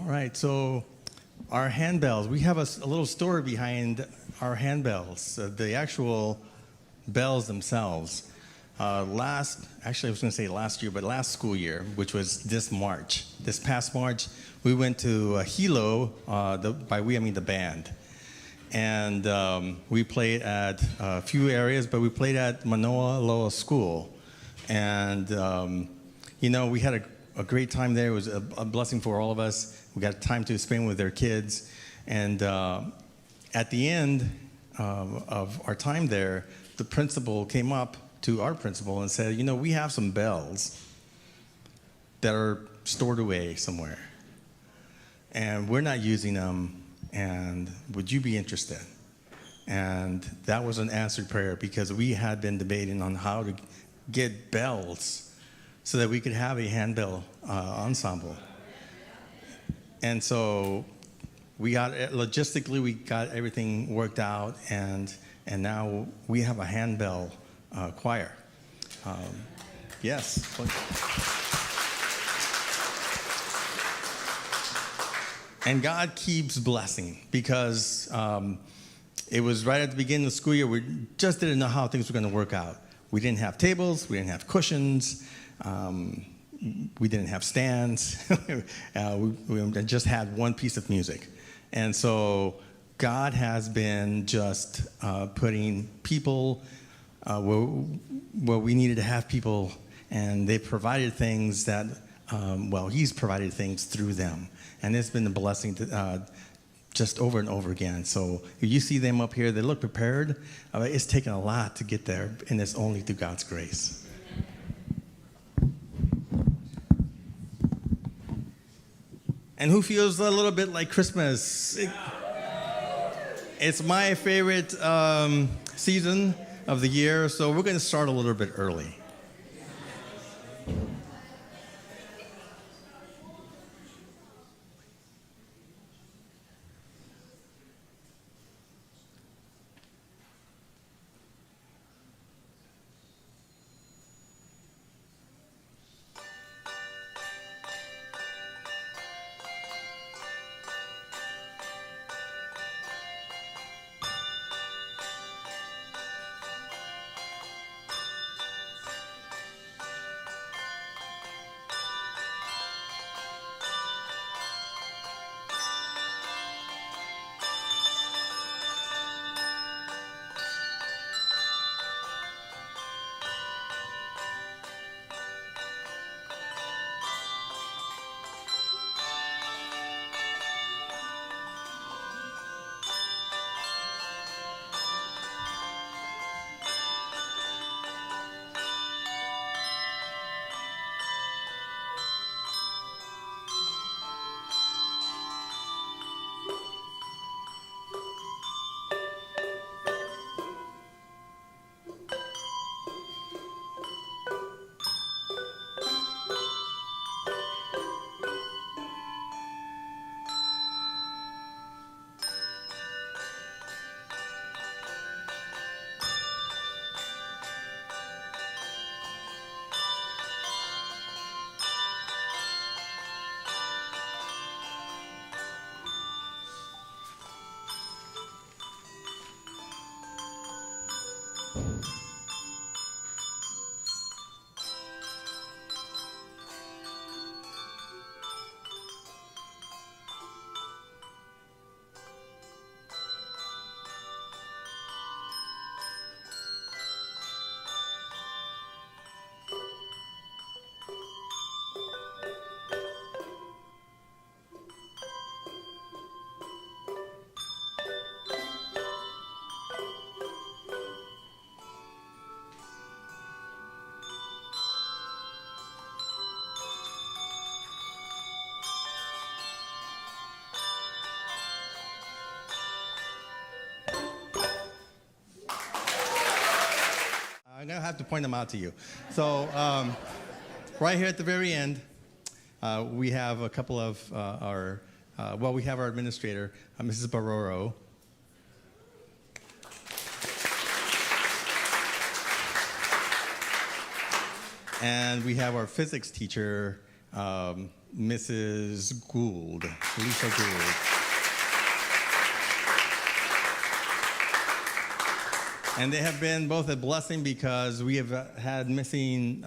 right, so our handbells. We have a little story behind our handbells, the actual bells themselves. Actually, I was going to say last year, but last school year, which was this past March, we went to Hilo. By we, I mean the band. And we played at a few areas, but we played at Manoa Loa School. And, we had a great time there. It was a blessing for all of us. We got time to spend with their kids. And at the end of our time there, the principal came up to our principal and said, we have some bells that are stored away somewhere. And we're not using them. And would you be interested? And that was an answered prayer because we had been debating on how to get bells so that we could have a handbell ensemble. And so we got everything worked out, and now we have a handbell choir. Yes. And God keeps blessing because it was right at the beginning of the school year. We just didn't know how things were going to work out. We didn't have tables. We didn't have cushions. We didn't have stands. We just had one piece of music. And so God has been just putting people where we needed to have people, and they provided things that, He's provided things through them. And it's been a blessing to, just over and over again. So if you see them up here, they look prepared. It's taken a lot to get there, and it's only through God's grace. And who feels a little bit like Christmas? It's my favorite season of the year, so we're going to start a little bit early. I'm going to have to point them out to you. So right here at the very end, we have a couple of we have our administrator, Mrs. Baroro. And we have our physics teacher, Mrs. Gould, Lisa Gould. And they have been both a blessing because we have had missing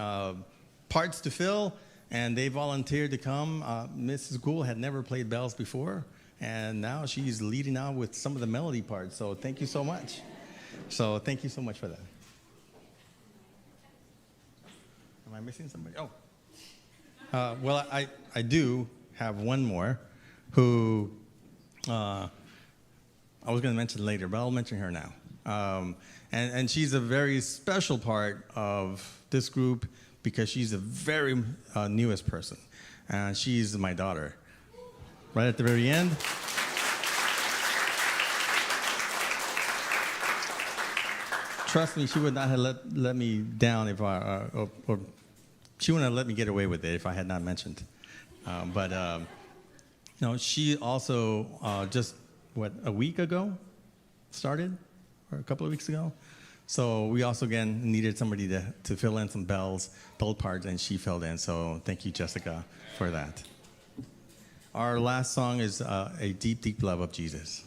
parts to fill, and they volunteered to come. Mrs. Gould had never played bells before, and now she's leading out with some of the melody parts. So thank you so much. So thank you so much for that. Am I missing somebody? Oh. Well, I do have one more who I was going to mention later, but I'll mention her now. And she's a very special part of this group because she's the very newest person. And she's my daughter. Right at the very end. Trust me, she would not have let me down if or she wouldn't have let me get away with it if I had not mentioned. No, she also just, a week ago started? Or a couple of weeks ago. So we also, again, needed somebody to fill in some bell parts, and she filled in. So thank you, Jessica, for that. Our last song is A Deep, Deep Love of Jesus.